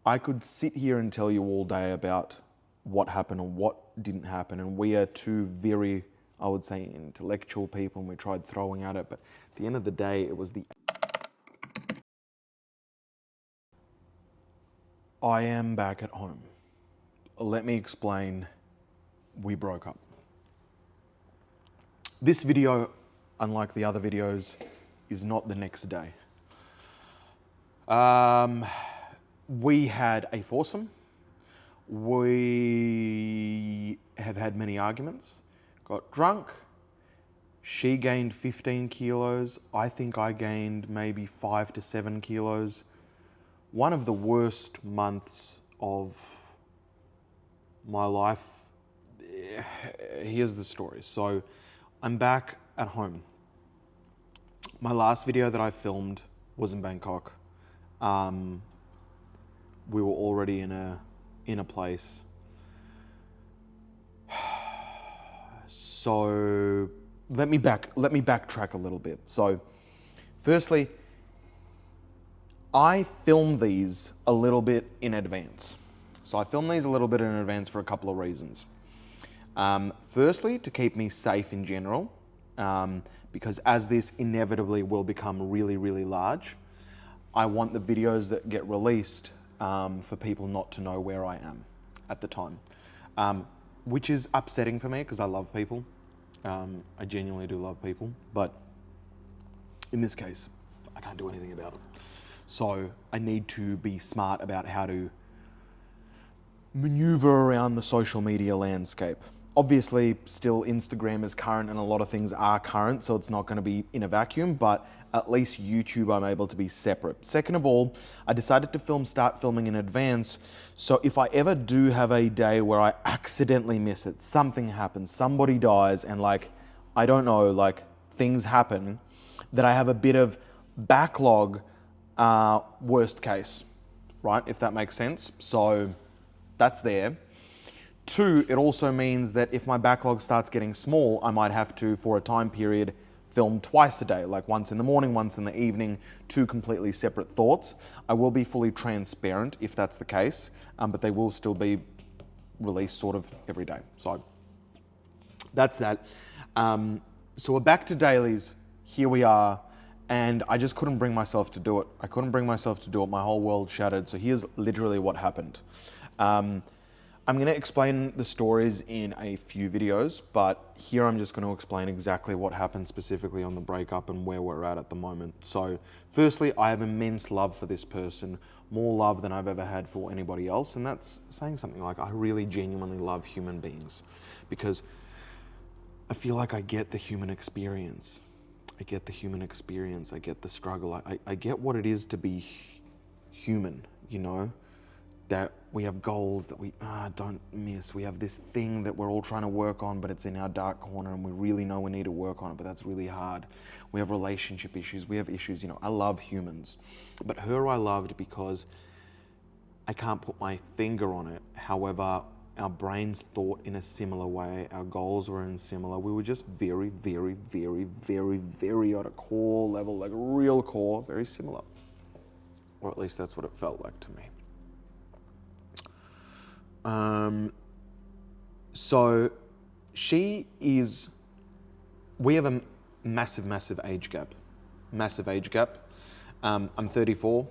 I could sit here and tell you all day about what happened and what didn't happen, and we are two very, I would say, intellectual people, and we tried throwing at it, but at the end of the day, it was the... I am back at home. Let me explain. We broke up. This video, unlike the other videos, is not the next day. We had a foursome. We have had many arguments, got drunk. She gained 15 kilos. I think I gained maybe 5 to 7 kilos. One of the worst months of my life. Here's the story. So I'm back at home. My last video that I filmed was in Bangkok. We were already in a place. So let me backtrack a little bit. So firstly, I filmed these a little bit in advance. So I filmed these a little bit in advance for a couple of reasons. Firstly, to keep me safe in general, because as this inevitably will become really, really large, I want the videos that get released for people not to know where I am at the time, which is upsetting for me because I love people. I genuinely do love people, but in this case, I can't do anything about it. So I need to be smart about how to maneuver around the social media landscape. Obviously, still Instagram is current and a lot of things are current, so it's not going to be in a vacuum, but at least YouTube I'm able to be separate. Second of all, I decided to start filming in advance, so if I ever do have a day where I accidentally miss it, something happens, somebody dies, and I don't know, things happen, that I have a bit of backlog, worst case, right? If that makes sense. So that's there. Two, it also means that if my backlog starts getting small, I might have to, for a time period, film twice a day, like once in the morning, once in the evening, two completely separate thoughts. I will be fully transparent if that's the case, but they will still be released sort of every day. So that's that. So we're back to dailies. Here we are. And I just couldn't bring myself to do it. I couldn't bring myself to do it. My whole world shattered. So here's literally what happened. I'm going to explain the stories in a few videos, but here I'm just going to explain exactly what happened specifically on the breakup and where we're at the moment. So firstly, I have immense love for this person, more love than I've ever had for anybody else. And that's saying something. I really genuinely love human beings because I feel like I get the human experience. I get the human experience. I get the struggle. I get what it is to be human, you know? That we have goals that we don't miss. We have this thing that we're all trying to work on, but it's in our dark corner and we really know we need to work on it, but that's really hard. We have relationship issues. We have issues, you know. I love humans. But her I loved because I can't put my finger on it. However, our brains thought in a similar way. Our goals were in similar. We were just very, very, very, very, very at a core level, like a real core, very similar. Or at least that's what it felt like to me. So we have a massive age gap. Massive age gap. I'm 34,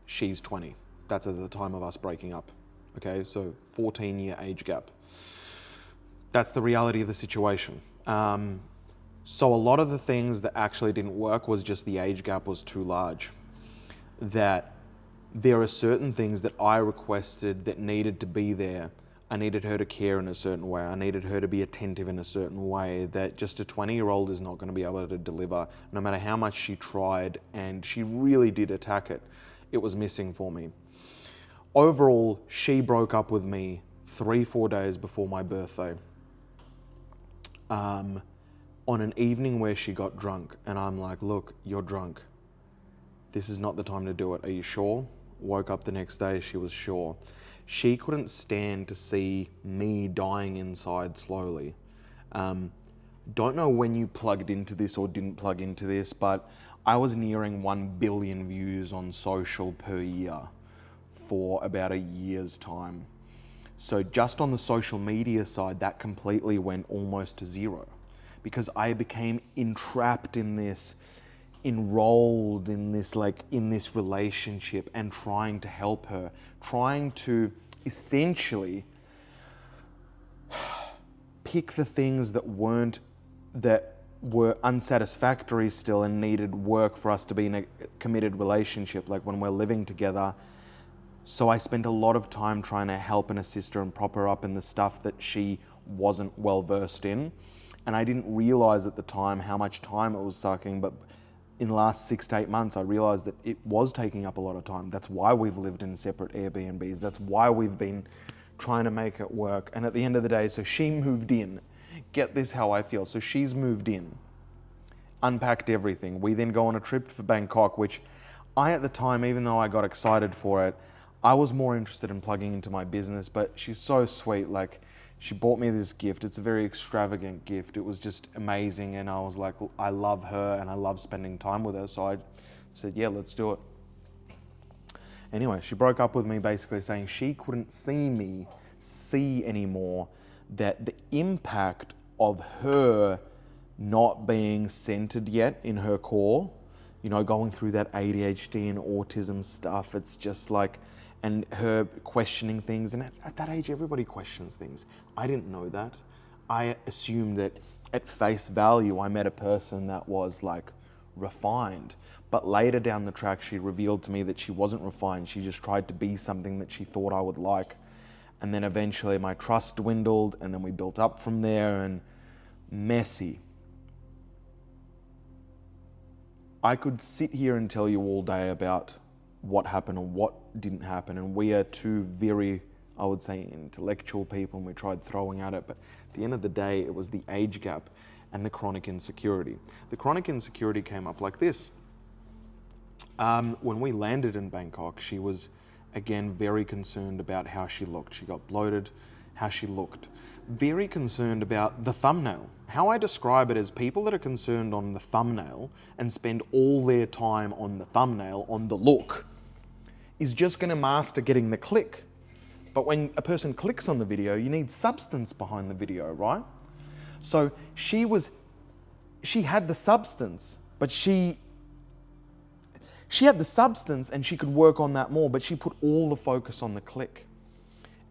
she's 20. That's at the time of us breaking up. Okay, so 14-year age gap. That's the reality of the situation. So a lot of the things that actually didn't work was just the age gap was too large. That there are certain things that I requested that needed to be there. I needed her to care in a certain way. I needed her to be attentive in a certain way that just a 20-year-old is not going to be able to deliver. No matter how much she tried, and she really did attack it, it was missing for me. Overall, she broke up with me 3-4 days before my birthday. On an evening where she got drunk, and I'm like, look, you're drunk. This is not the time to do it. Are you sure? Woke up the next day, she was sure. She couldn't stand to see me dying inside slowly. Don't know when you plugged into this or didn't plug into this, but I was nearing 1 billion views on social per year. for about a year's time. So just on the social media side, that completely went almost to zero because I became entrapped in this, enrolled in this, like in this relationship and trying to help her, trying to essentially pick the things that were unsatisfactory still and needed work for us to be in a committed relationship, like when we're living together. So I spent a lot of time trying to help and assist her and prop her up in the stuff that she wasn't well versed in. And I didn't realize at the time how much time it was sucking, but in the last 6 to 8 months, I realized that it was taking up a lot of time. That's why we've lived in separate Airbnbs. That's why we've been trying to make it work. And at the end of the day, so she moved in. Get this how I feel. So she's moved in, unpacked everything. We then go on a trip for Bangkok, which I, at the time, even though I got excited for it, I was more interested in plugging into my business, but she's so sweet. Like, she bought me this gift. It's a very extravagant gift. It was just amazing. And I was like, I love her and I love spending time with her. So I said, yeah, let's do it. Anyway, she broke up with me basically saying she couldn't see anymore that the impact of her not being centered yet in her core, you know, going through that ADHD and autism stuff, it's just like, and her questioning things. And at that age, everybody questions things. I didn't know that. I assumed that at face value, I met a person that was like refined. But later down the track, she revealed to me that she wasn't refined. She just tried to be something that she thought I would like. And then eventually my trust dwindled, and then we built up from there, and messy. I could sit here and tell you all day about what happened or what didn't happen, and we are two very, I would say, intellectual people, and we tried throwing at it, but at the end of the day, it was the age gap and the chronic insecurity. The chronic insecurity came up like this. When we landed in Bangkok, she was, again, very concerned about how she looked. She got bloated, how she looked. Very concerned about the thumbnail. How I describe it is people that are concerned on the thumbnail and spend all their time on the thumbnail, on the look, is just going to master getting the click. But when a person clicks on the video, you need substance behind the video, right? So she had the substance, but she had the substance and she could work on that more, but she put all the focus on the click.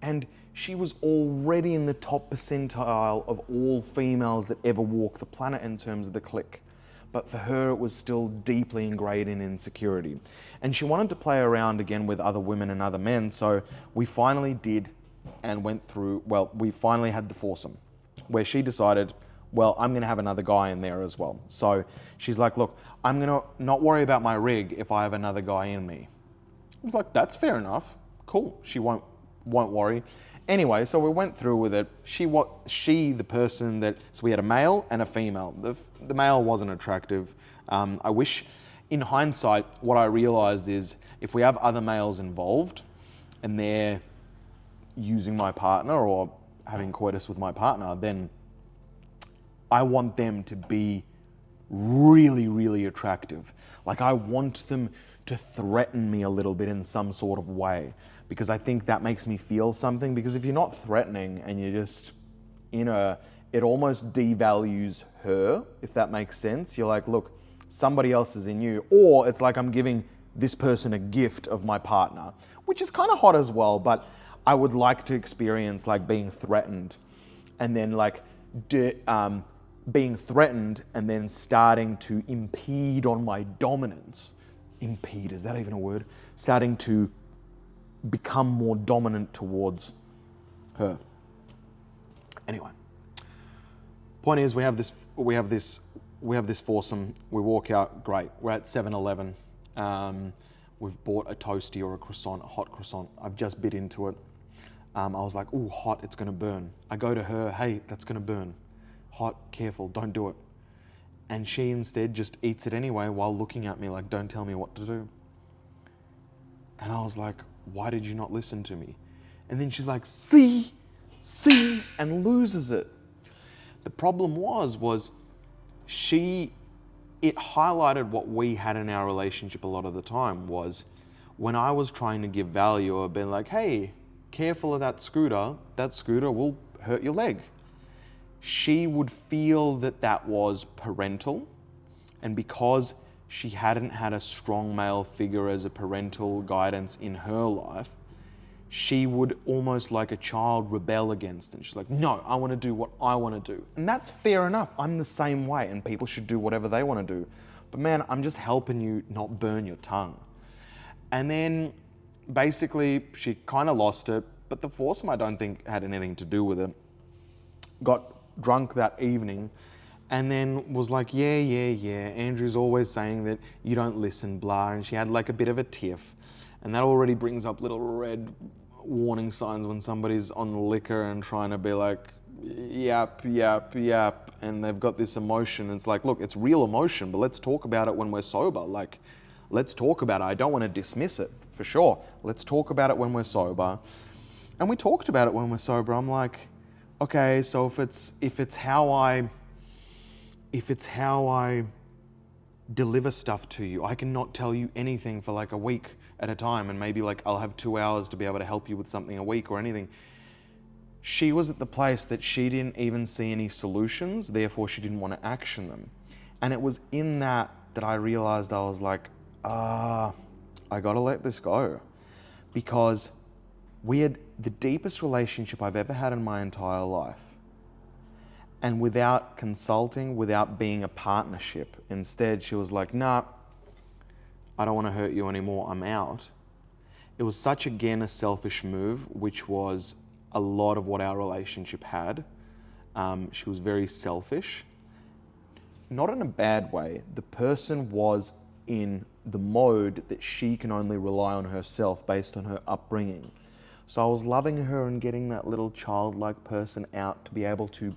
And she was already in the top percentile of all females that ever walk the planet in terms of the click. But for her, it was still deeply ingrained in insecurity. And she wanted to play around again with other women and other men. So we finally did and went through, well, we finally had the foursome where she decided, well, I'm going to have another guy in there as well. So she's like, look, I'm going to not worry about my rig if I have another guy in me. I was like, that's fair enough. Cool. She won't worry. Anyway, so we went through with it. The person that, so we had a male and a female. The male wasn't attractive. I wish, in hindsight, what I realized is if we have other males involved and they're using my partner or having coitus with my partner, then I want them to be really, really attractive. Like, I want them to threaten me a little bit in some sort of way, because I think that makes me feel something. Because if you're not threatening and you're just it almost devalues her, if that makes sense. You're like, look, somebody else is in you. Or it's like I'm giving this person a gift of my partner, which is kind of hot as well, but I would like to experience like being threatened and then like being threatened and then starting to impede on my dominance. Impede, is that even a word? Starting to become more dominant towards her. Anyway, point is we have this foursome. We walk out, great. We're at 7-Eleven. We've bought a toasty or a croissant, a hot croissant. I've just bit into it. I was like, ooh, hot, it's gonna burn. I go to her, hey, that's gonna burn. Hot, careful, don't do it. And she instead just eats it anyway while looking at me like, don't tell me what to do. And I was like, why did you not listen to me? And then she's like, see, and loses it. The problem was it highlighted what we had in our relationship a lot of the time was when I was trying to give value or been like, hey, careful of that scooter will hurt your leg. She would feel that that was parental, and because she hadn't had a strong male figure as a parental guidance in her life, she would almost like a child rebel against it. She's like, no, I want to do what I want to do. And that's fair enough. I'm the same way, and people should do whatever they want to do. But man, I'm just helping you not burn your tongue. And then basically she kind of lost it, but the foursome I don't think had anything to do with it. Got drunk that evening and then was like, yeah, Andrew's always saying that you don't listen, blah. And she had like a bit of a tiff. And that already brings up little red warning signs when somebody's on the liquor and trying to be like, yap. And they've got this emotion. It's like, look, it's real emotion, but let's talk about it when we're sober. Like, let's talk about it. I don't want to dismiss it, for sure. Let's talk about it when we're sober. And we talked about it when we're sober. I'm like, okay, so if it's how I deliver stuff to you, I cannot tell you anything for like a week at a time, and maybe like I'll have 2 hours to be able to help you with something a week or anything. She was at the place that she didn't even see any solutions, therefore she didn't want to action them. And it was in that I realized I was like, I gotta let this go. Because we had the deepest relationship I've ever had in my entire life. And without consulting, without being a partnership, instead she was like, nah, I don't want to hurt you anymore, I'm out. It was such, again, a selfish move, which was a lot of what our relationship had. She was very selfish. Not in a bad way. The person was in the mode that she can only rely on herself based on her upbringing. So I was loving her and getting that little childlike person out to be able to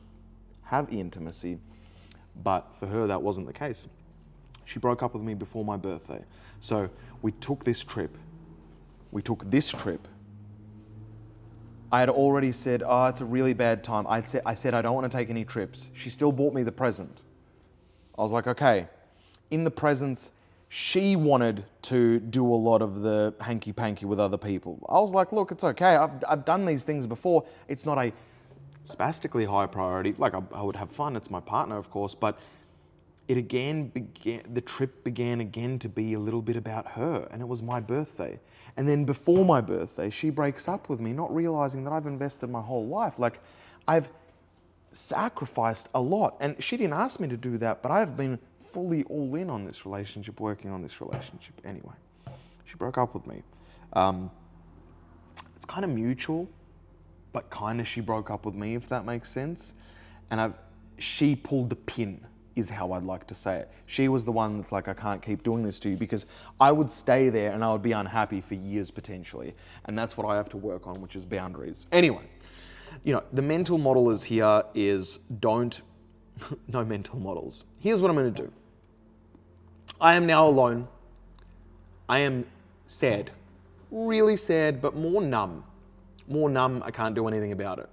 have intimacy. But for her, that wasn't the case. She broke up with me before my birthday. So we took this trip. I had already said, oh, it's a really bad time. I said I don't want to take any trips. She still bought me the present. I was like, okay. In the presents, she wanted to do a lot of the hanky-panky with other people. I was like, look, it's okay. I've done these things before. It's not a spastically high priority. Like, I would have fun. It's my partner, of course. But the trip began again to be a little bit about her. And it was my birthday. And then before my birthday, she breaks up with me, not realizing that I've invested my whole life. Like, I've sacrificed a lot. And she didn't ask me to do that, but I've been fully all in on this relationship, working on this relationship. Anyway, she broke up with me. It's kind of mutual, but kind of she broke up with me, if that makes sense. And she pulled the pin, is how I'd like to say it. She was the one that's like, I can't keep doing this to you, because I would stay there and I would be unhappy for years potentially. And that's what I have to work on, which is boundaries. Anyway, the mental model is no mental models. Here's what I'm going to do. I am now alone. I am sad. Really sad, but more numb. I can't do anything about it.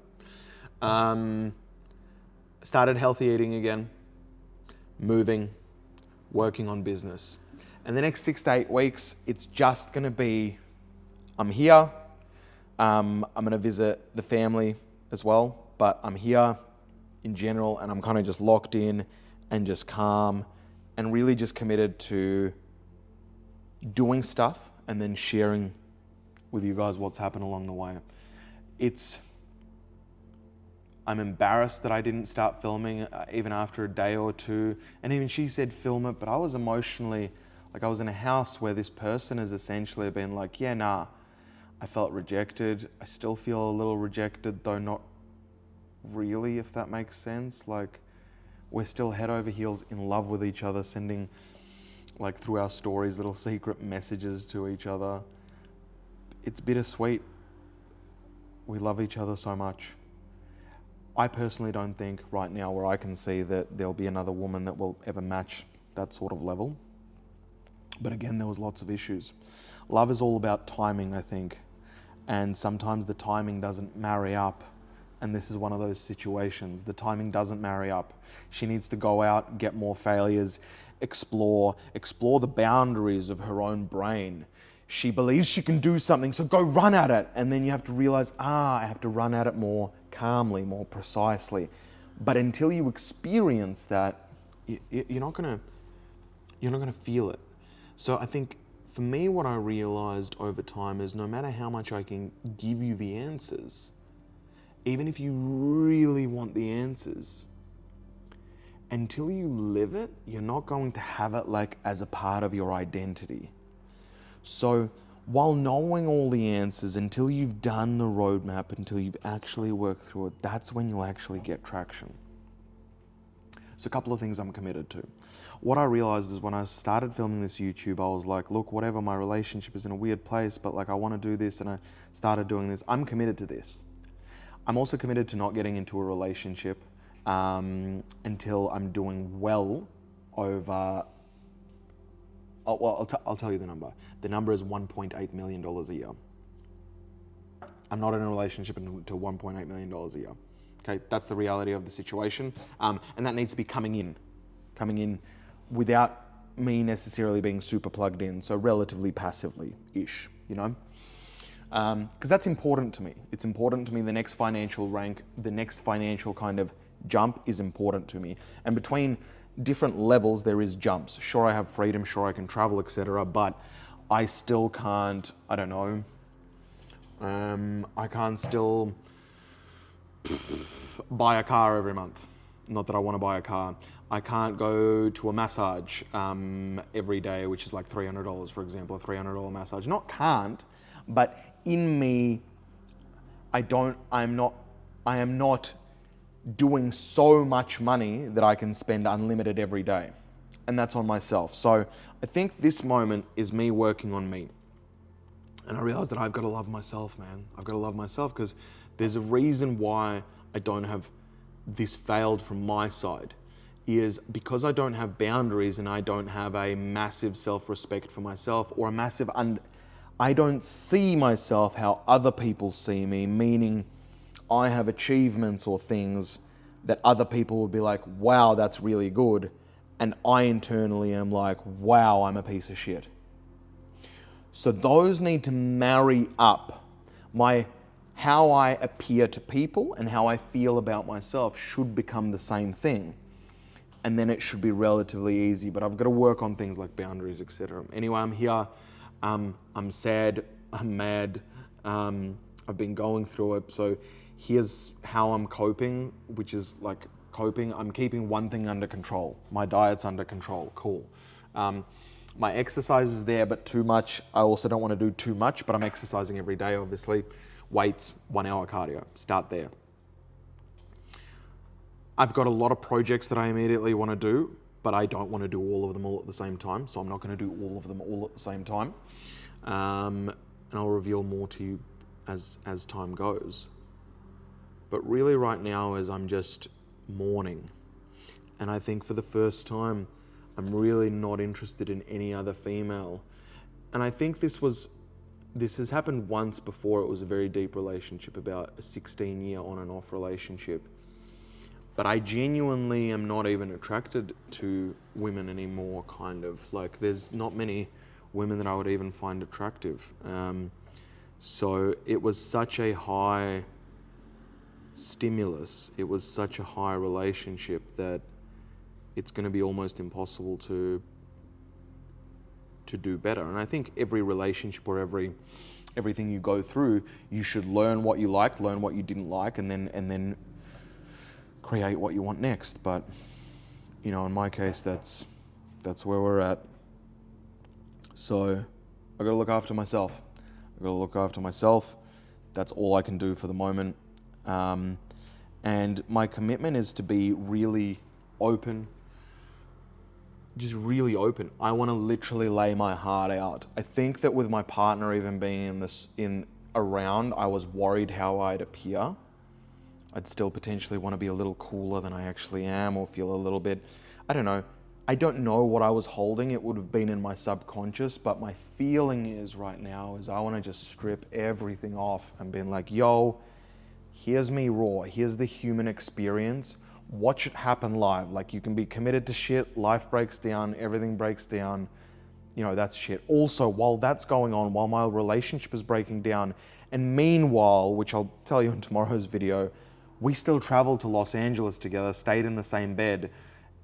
Started healthy eating again. Moving. Working on business. And the next 6 to 8 weeks, it's just going to be, I'm here. I'm going to visit the family as well. But I'm here in general, and I'm kind of just locked in and just calm and really just committed to doing stuff and then sharing with you guys what's happened along the way. I'm embarrassed that I didn't start filming even after a day or two. And even she said film it, but I was emotionally, like, I was in a house where this person has essentially been like, yeah, nah, I felt rejected. I still feel a little rejected, though not really, if that makes sense. Like, we're still head over heels in love with each other, sending, like, through our stories, little secret messages to each other. It's bittersweet. We love each other so much. I personally don't think right now, where I can see, that there'll be another woman that will ever match that sort of level. But again, there was lots of issues. Love is all about timing, I think. And sometimes the timing doesn't marry up. And this is one of those situations. The timing doesn't marry up. She needs to go out, get more failures, explore the boundaries of her own brain. She believes she can do something, so go run at it. And then you have to realize, I have to run at it more calmly, more precisely. But until you experience that, you're not gonna feel it. So I think for me, what I realized over time is no matter how much I can give you the answers, even if you really want the answers, until you live it, you're not going to have it like as a part of your identity. So while knowing all the answers, until you've done the roadmap, until you've actually worked through it, that's when you'll actually get traction. So a couple of things I'm committed to. What I realized is when I started filming this YouTube, I was like, look, whatever, my relationship is in a weird place, but like I want to do this, and I started doing this. I'm committed to this. I'm also committed to not getting into a relationship until I'm doing well over, I'll tell you the number. The number is $1.8 million a year. I'm not in a relationship until $1.8 million a year. Okay, that's the reality of the situation. And that needs to be coming in without me necessarily being super plugged in, so relatively passively-ish, you know? Because that's important to me. It's important to me. The next financial rank, the next financial kind of jump is important to me. And between different levels, there is jumps. Sure, I have freedom, sure, I can travel, etc., but I still can't, I don't know, I can't still buy a car every month. Not that I want to buy a car. I can't go to a massage every day, which is like $300, for example, a $300 massage. Not can't, but in me, I am not doing so much money that I can spend unlimited every day. And that's on myself. So I think this moment is me working on me. And I realized that I've got to love myself, man. I've got to love myself because there's a reason why I don't have this failed from my side, is because I don't have boundaries and I don't have a massive self-respect for myself, or a massive, I don't see myself how other people see me, meaning I have achievements or things that other people would be like, wow, that's really good. And I internally am like, wow, I'm a piece of shit. So those need to marry up. How I appear to people and how I feel about myself should become the same thing. And then it should be relatively easy, but I've got to work on things like boundaries, etc. Anyway, I'm here. I'm sad. I'm mad. I've been going through it. So here's how I'm coping, which is like coping. I'm keeping one thing under control. My diet's under control. Cool. My exercise is there, but too much. I also don't want to do too much, but I'm exercising every day, obviously. Weights, 1 hour cardio. Start there. I've got a lot of projects that I immediately want to do, but I don't want to do all of them all at the same time. So I'm not going to do all of them all at the same time. And I'll reveal more to you as time goes. But really right now is I'm just mourning. And I think for the first time, I'm really not interested in any other female. And I think this has happened once before. It was a very deep relationship, about a 16-year on and off relationship. But I genuinely am not even attracted to women anymore, kind of. Like, there's not many women that I would even find attractive. So it was such a high stimulus. It was such a high relationship that it's going to be almost impossible to do better. And I think every relationship or everything you go through, you should learn what you liked, learn what you didn't like, and then create what you want next. But you know, in my case, that's where we're at. So I got to look after myself. I got to look after myself. That's all I can do for the moment. And my commitment is to be really open. Just really open. I want to literally lay my heart out. I think that with my partner even being around, I was worried how I'd appear. I'd still potentially want to be a little cooler than I actually am, or feel a little bit, I don't know. I don't know what I was holding. It would have been in my subconscious, but my feeling is right now is I want to just strip everything off and be like, yo, here's me raw. Here's the human experience. Watch it happen live. Like, you can be committed to shit, life breaks down, everything breaks down. that's shit. Also, while that's going on, while my relationship is breaking down, and meanwhile, which I'll tell you in tomorrow's video, we still traveled to Los Angeles together, stayed in the same bed,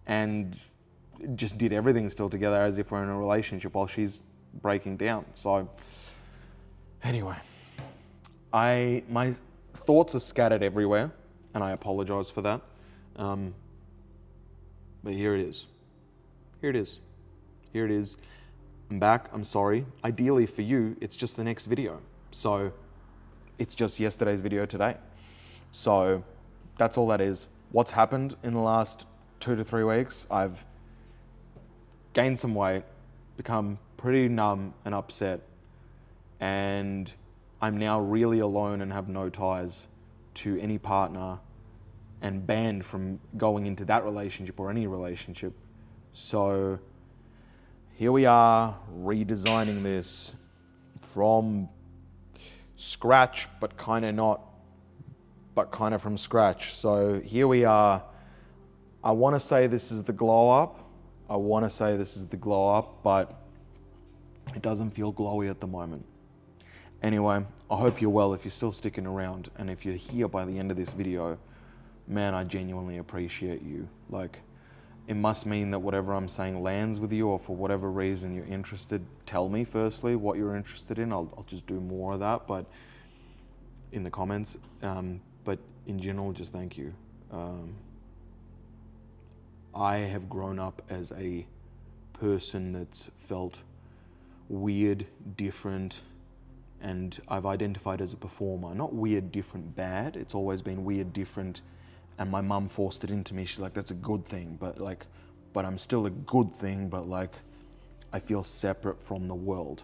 and just did everything still together as if we're in a relationship while she's breaking down. So anyway, my thoughts are scattered everywhere, and I apologize for that. But here it is. Here it is. Here it is. I'm back. I'm sorry. Ideally for you, it's just the next video. So it's just yesterday's video today. So that's all that is. What's happened in the last 2 to 3 weeks? I've gained some weight, become pretty numb and upset, and I'm now really alone and have no ties to any partner and banned from going into that relationship or any relationship. So here we are redesigning this from scratch, but kind of not, but kind of from scratch. So here we are. I want to say this is the glow up. But it doesn't feel glowy at the moment. Anyway, I hope you're well if you're still sticking around, and if you're here by the end of this video, man, I genuinely appreciate you. Like, it must mean that whatever I'm saying lands with you, or for whatever reason you're interested. Tell me firstly what you're interested in. I'll just do more of that, but in the comments. But in general, just thank you. I have grown up as a person that's felt weird, different, and I've identified as a performer. Not weird, different, bad. It's always been weird, different, and my mum forced it into me. She's like, that's a good thing, but I'm still a good thing, but like, I feel separate from the world.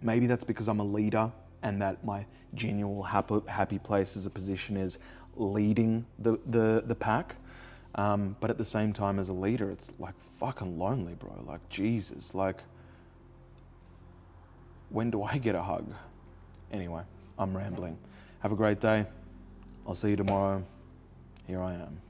Maybe that's because I'm a leader, and that my genuine happy place as a position is leading the pack. But at the same time, as a leader, it's like fucking lonely, bro. Like, Jesus, like, when do I get a hug? Anyway, I'm rambling. Have a great day. I'll see you tomorrow. Here I am.